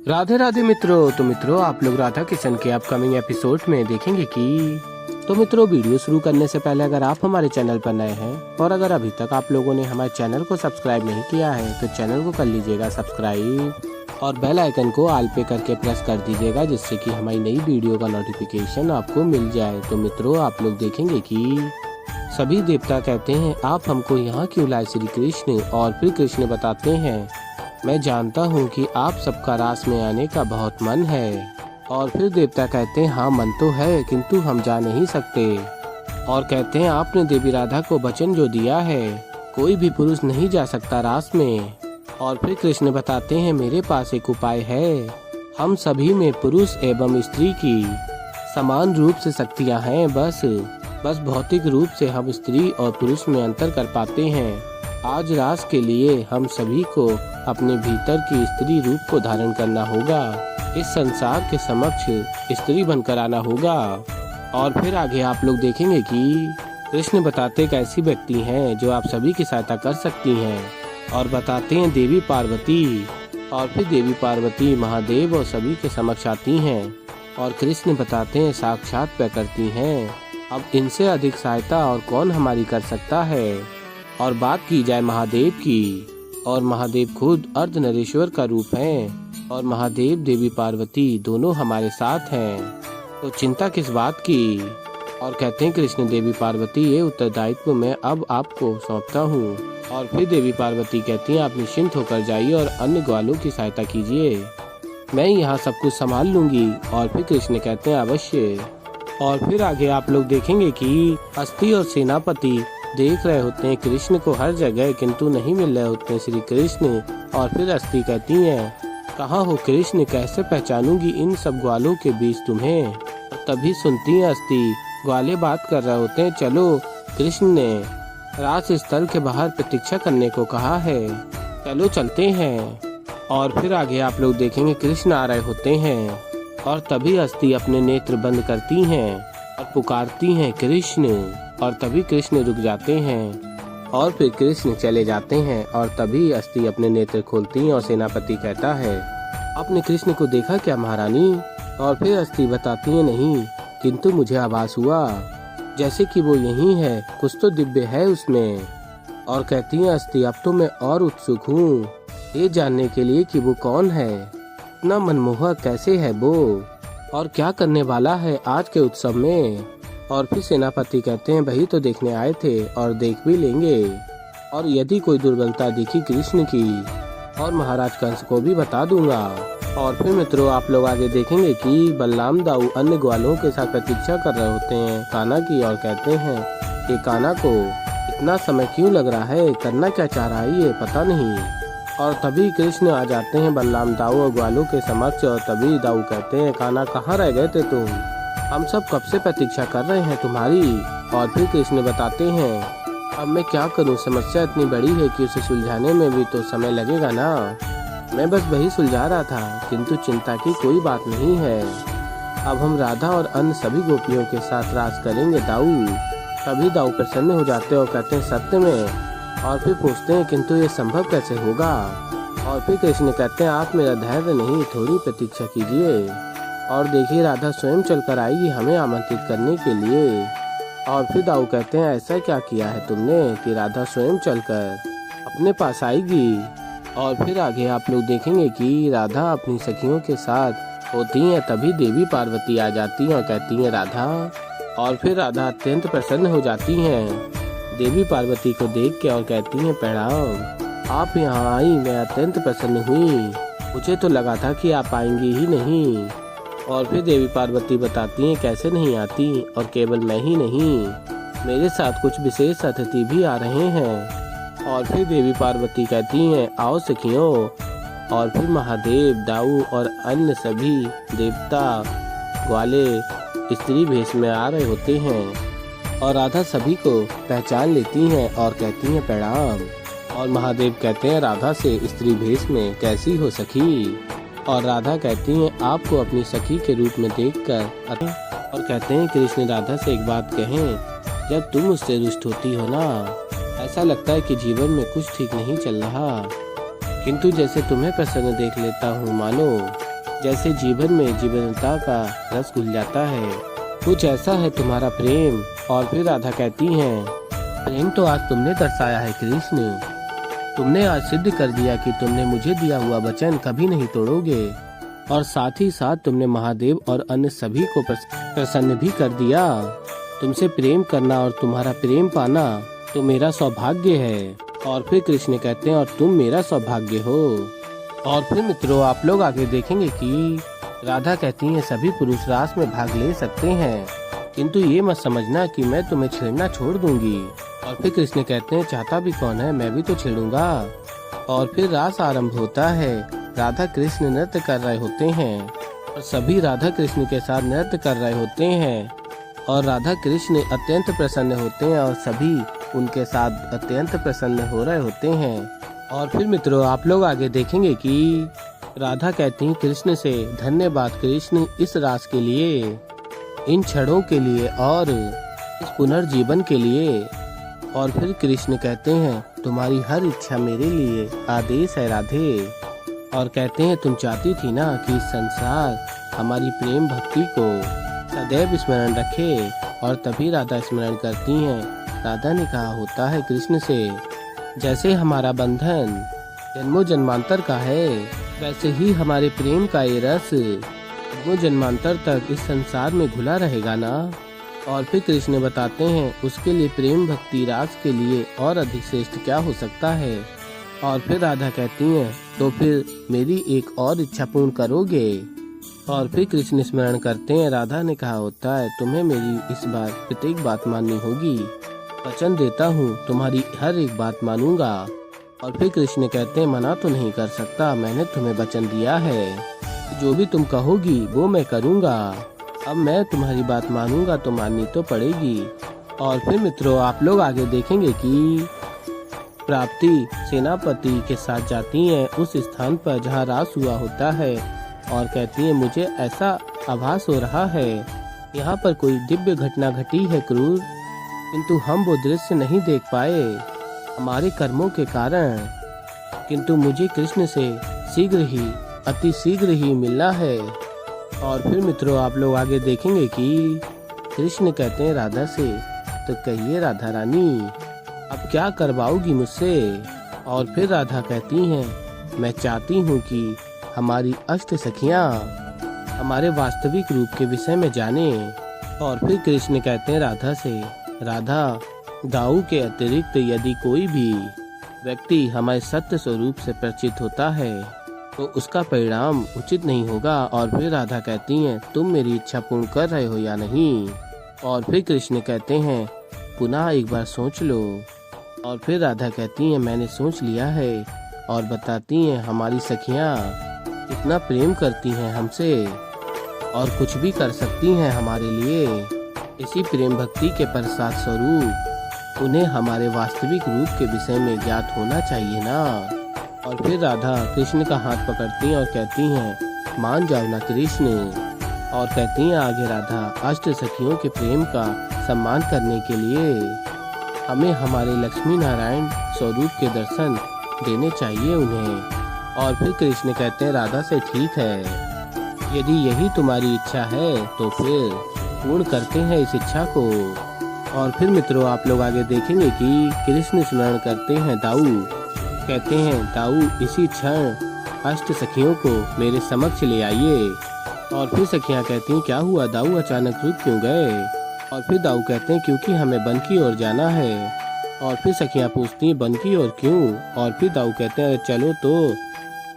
राधे राधे मित्रों। तो मित्रों आप लोग राधा किशन के अपकमिंग एपिसोड में देखेंगे कि मित्रों वीडियो शुरू करने से पहले अगर आप हमारे चैनल पर नए हैं और अगर अभी तक आप लोगों ने हमारे चैनल को सब्सक्राइब नहीं किया है तो चैनल को कर लीजिएगा सब्सक्राइब और बेल आइकन को ऑल पे करके प्रेस कर दीजिएगा, जिससे कि हमारी नई वीडियो का नोटिफिकेशन आपको मिल जाए। तो मित्रों आप लोग देखेंगे कि सभी देवता कहते हैं आप हमको यहाँ क्यों लाए श्री कृष्ण। और फिर कृष्ण बताते हैं मैं जानता हूँ कि आप सबका रास में आने का बहुत मन है। और फिर देवता कहते हैं हाँ मन तो है किंतु हम जा नहीं सकते। और कहते हैं आपने देवी राधा को वचन जो दिया है कोई भी पुरुष नहीं जा सकता रास में। और फिर कृष्ण बताते हैं मेरे पास एक उपाय है। हम सभी में पुरुष एवं स्त्री की समान रूप से शक्तियाँ हैं, बस भौतिक रूप से हम स्त्री और पुरुष में अंतर कर पाते हैं। आज रास के लिए हम सभी को अपने भीतर की स्त्री रूप को धारण करना होगा, इस संसार के समक्ष स्त्री बनकर आना होगा। और फिर आगे आप लोग देखेंगे कि कृष्ण बताते एक ऐसी व्यक्ति हैं जो आप सभी की सहायता कर सकती हैं। और बताते हैं देवी पार्वती। और फिर देवी पार्वती महादेव और सभी के समक्ष आती हैं और कृष्ण बताते हैं साक्षात प्रकृति हैं। अब इनसे अधिक सहायता और कौन हमारी कर सकता है। और बात की जाए महादेव की, और महादेव खुद अर्धनरेश्वर का रूप हैं और महादेव देवी पार्वती दोनों हमारे साथ हैं, तो चिंता किस बात की। और कहते हैं कृष्ण देवी पार्वती ये उत्तरदायित्व मैं अब आपको सौंपता हूँ। और फिर देवी पार्वती कहती हैं आप निश्चिंत होकर जाइए और अन्य ग्वालों की सहायता कीजिए, मैं यहाँ सब कुछ संभाल लूंगी। और फिर कृष्ण कहते हैं अवश्य। और फिर आगे आप लोग देखेंगे कि अस्थि और सेनापति देख रहे होते हैं कृष्ण को हर जगह किंतु नहीं मिल रहे होते हैं श्री कृष्ण। और फिर अस्थि कहती हैं कहाँ हो कृष्ण, कैसे पहचानूंगी इन सब ग्वालों के बीच तुम्हें। तभी सुनती हैं अस्थि ग्वाले बात कर रहे होते हैं चलो कृष्ण ने रास स्थल के बाहर प्रतीक्षा करने को कहा है, चलो चलते हैं। और फिर आगे आप लोग देखेंगे कृष्ण आ रहे होते हैं और तभी अस्थि अपने नेत्र बंद करती हैं और पुकारती हैं कृष्ण। और तभी कृष्ण रुक जाते हैं और फिर कृष्ण चले जाते हैं। और तभी अस्थि अपने नेत्र खोलती हैं और सेनापति कहता है आपने कृष्ण को देखा क्या महारानी। और फिर अस्थि बताती है नहीं किंतु मुझे आभास हुआ जैसे कि वो यही है, कुछ तो दिव्य है उसमें। और कहती है अस्थि अब तो मैं और उत्सुक हूँ ये जानने के लिए कि वो कौन है, इतना मनमोहक कैसे है वो और क्या करने वाला है आज के उत्सव में। और फिर सेनापति कहते हैं वही तो देखने आए थे और देख भी लेंगे, और यदि कोई दुर्बलता दिखी कृष्ण की और महाराज कंस को भी बता दूंगा। और फिर मित्रों आप लोग आगे देखेंगे कि बलराम दाऊ अन्य ग्वालों के साथ प्रतीक्षा कर रहे होते हैं कान्हा की और कहते हैं कि कान्हा को इतना समय क्यों लग रहा है, करना क्या चाह रहा है ये पता नहीं। और तभी कृष्ण आ जाते हैं बलराम दाऊ और ग्वालों के समक्ष। और तभी दाऊ कहते हैं कान्हा कहाँ रह गए थे तुम, हम सब कब से प्रतीक्षा कर रहे हैं तुम्हारी। और फिर कृष्ण बताते हैं अब मैं क्या करूं, समस्या इतनी बड़ी है कि उसे सुलझाने में भी तो समय लगेगा ना। मैं बस वही सुलझा रहा था किंतु चिंता की कोई बात नहीं है। अब हम राधा और अन्य सभी गोपियों के साथ रास करेंगे दाऊ। तभी दाऊ प्रसन्न हो जाते हैं और कहते हैं सत्य में। और फिर पूछते हैं किंतु ये संभव कैसे होगा। और फिर कृष्ण कहते हैं आप मेरा धैर्य नहीं थोड़ी प्रतीक्षा कीजिए और देखिए राधा स्वयं चलकर आएगी हमें आमंत्रित करने के लिए। और फिर दाऊ कहते हैं ऐसा क्या किया है तुमने कि राधा स्वयं चलकर अपने पास आएगी। और फिर आगे आप लोग देखेंगे कि राधा अपनी सखियों के साथ होती हैं, तभी देवी पार्वती आ जाती हैं और कहती हैं राधा। और फिर राधा अत्यंत प्रसन्न हो जाती हैं देवी पार्वती को देख के और कहती हैं प्रणाम, आप यहाँ आई मैं अत्यंत प्रसन्न हुई, मुझे तो लगा था कि आप आएंगी ही नहीं। और फिर देवी पार्वती बताती हैं कैसे नहीं आती, और केवल मैं ही नहीं मेरे साथ कुछ विशेष अतिथि भी आ रहे हैं। और फिर देवी पार्वती कहती हैं आओ सखियों। और फिर महादेव दाऊ और अन्य सभी देवता ग्वाले स्त्री भेष में आ रहे होते हैं और राधा सभी को पहचान लेती हैं और कहती हैं प्रणाम। और महादेव कहते हैं राधा से स्त्री भेष में कैसी हो सखी। और राधा कहती हैं आपको अपनी सखी के रूप में देखकर। और कहते हैं कृष्ण राधा से एक बात कहें, जब तुम उससे रुष्ट होती हो ना ऐसा लगता है कि जीवन में कुछ ठीक नहीं चल रहा। किंतु जैसे तुम्हें प्रसन्न देख लेता हूँ, मानो जैसे जीवन में जीवनता का रस घुल जाता है, कुछ ऐसा है तुम्हारा प्रेम। और फिर राधा कहती हैं, प्रेम तो आज तुमने दर्शाया है कृष्ण, तुमने आज सिद्ध कर दिया कि तुमने मुझे दिया हुआ वचन कभी नहीं तोड़ोगे, और साथ ही साथ तुमने महादेव और अन्य सभी को प्रसन्न भी कर दिया। तुमसे प्रेम करना और तुम्हारा प्रेम पाना तो मेरा सौभाग्य है। और फिर कृष्ण कहते हैं, और तुम मेरा सौभाग्य हो। और फिर मित्रों, आप लोग आगे देखेंगे कि राधा कहती हैं, सभी पुरुष रास में भाग ले सकते हैं, किंतु ये मत समझना कि मैं तुम्हें छेड़ना छोड़ दूंगी। और फिर कृष्ण कहते हैं, चाहता भी कौन है, मैं भी तो छेड़ूंगा। और फिर रास आरंभ होता है। राधा कृष्ण नृत्य कर रहे होते हैं और सभी राधा कृष्ण के साथ नृत्य कर रहे होते हैं, और राधा कृष्ण अत्यंत प्रसन्न होते हैं और सभी उनके साथ अत्यंत प्रसन्न हो रहे होते हैं। और फिर मित्रों, आप लोग आगे देखेंगे कि राधा कहती हैं कृष्ण से, धन्यवाद कृष्ण इस रास के लिए, इन क्षणों के लिए और इस पुनर्जीवन के लिए। और फिर कृष्ण कहते हैं, तुम्हारी हर इच्छा मेरे लिए आदेश है राधे। और कहते हैं, तुम चाहती थी ना कि इस संसार हमारी प्रेम भक्ति को सदैव स्मरण रखे, और तभी राधा स्मरण करती हैं। राधा ने कहा होता है कृष्ण से, जैसे हमारा बंधन जन्मों जन्मांतर का है, वैसे ही हमारे प्रेम का ये रस जन्मों जन्मांतर तक इस संसार में घुला रहेगा ना। और फिर कृष्ण बताते हैं, उसके लिए प्रेम भक्ति रास के लिए और अधिक श्रेष्ठ क्या हो सकता है। और फिर राधा कहती हैं, तो फिर मेरी एक और इच्छा पूर्ण करोगे। और फिर कृष्ण स्मरण करते हैं, राधा ने कहा होता है, तुम्हें मेरी इस बार प्रत्येक बात माननी होगी, वचन देता हूँ तुम्हारी हर एक बात मानूंगा। और फिर कृष्ण कहते हैं, मना तो नहीं कर सकता, मैंने तुम्हें वचन दिया है, जो भी तुम कहोगी वो मैं करूँगा। अब मैं तुम्हारी बात मानूंगा तो माननी तो पड़ेगी। और फिर मित्रों, आप लोग आगे देखेंगे कि प्राप्ति सेनापति के साथ जाती हैं उस स्थान पर जहाँ रास हुआ होता है, और कहती हैं, मुझे ऐसा आभास हो रहा है यहाँ पर कोई दिव्य घटना घटी है क्रूर, किंतु हम वो दृश्य नहीं देख पाए हमारे कर्मों के कारण, किंतु मुझे कृष्ण से शीघ्र ही अति शीघ्र ही मिलना है। और फिर मित्रों, आप लोग आगे देखेंगे कि कृष्ण कहते हैं राधा से, तो कहिए राधा रानी, अब क्या करवाओगी मुझसे। और फिर राधा कहती हैं, मैं चाहती हूँ कि हमारी अष्ट सखियाँ हमारे वास्तविक रूप के विषय में जाने। और फिर कृष्ण कहते हैं राधा से, राधा दाऊ के अतिरिक्त यदि कोई भी व्यक्ति हमारे सत्य स्वरूप से परिचित होता है तो उसका परिणाम उचित नहीं होगा। और फिर राधा कहती हैं, तुम मेरी इच्छा पूर्ण कर रहे हो या नहीं। और फिर कृष्ण कहते हैं, पुनः एक बार सोच लो। और फिर राधा कहती हैं, मैंने सोच लिया है। और बताती हैं, हमारी सखियाँ इतना प्रेम करती हैं हमसे और कुछ भी कर सकती हैं हमारे लिए। इसी प्रेम भक्ति के प्रसाद स्वरूप उन्हें हमारे वास्तविक रूप के विषय में ज्ञात होना चाहिए ना। और फिर राधा कृष्ण का हाथ पकड़ती हैं और कहती हैं, मान जाओ ना कृष्ण। और कहती हैं आगे राधा, अष्ट सखियों के प्रेम का सम्मान करने के लिए हमें हमारे लक्ष्मी नारायण स्वरूप के दर्शन देने चाहिए उन्हें। और फिर कृष्ण कहते हैं राधा से, ठीक है, यदि यही तुम्हारी इच्छा है तो फिर पूर्ण करते हैं इस इच्छा को। और फिर मित्रों, आप लोग आगे देखेंगे कि कृष्ण स्मरण करते हैं दाऊ, कहते हैं, दाऊ इसी क्षण अष्ट सखियों को मेरे समक्ष ले आइए। और फिर सखियां कहती हैं, क्या हुआ दाऊ, अचानक रुक क्यों गए। और फिर दाऊ कहते हैं, क्योंकि हमें वन की ओर जाना है। और फिर सखियां पूछती हैं, वन की ओर क्यों। और फिर दाऊ कहते हैं, चलो तो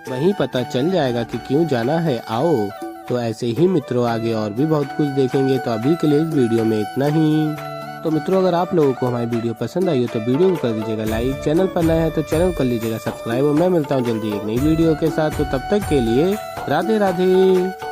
वहीं पता चल जाएगा कि क्यों जाना है, आओ। तो ऐसे ही मित्रों आगे और भी बहुत कुछ देखेंगे। तो अभी के लिए इस वीडियो में इतना ही। तो मित्रों, अगर आप लोगों को हमारी वीडियो पसंद आई हो तो वीडियो को कर दीजिएगा लाइक, चैनल पर नया है तो चैनल कर लीजिएगा सब्सक्राइब। और मैं मिलता हूँ जल्दी एक नई वीडियो के साथ। तो तब तक के लिए राधे राधे।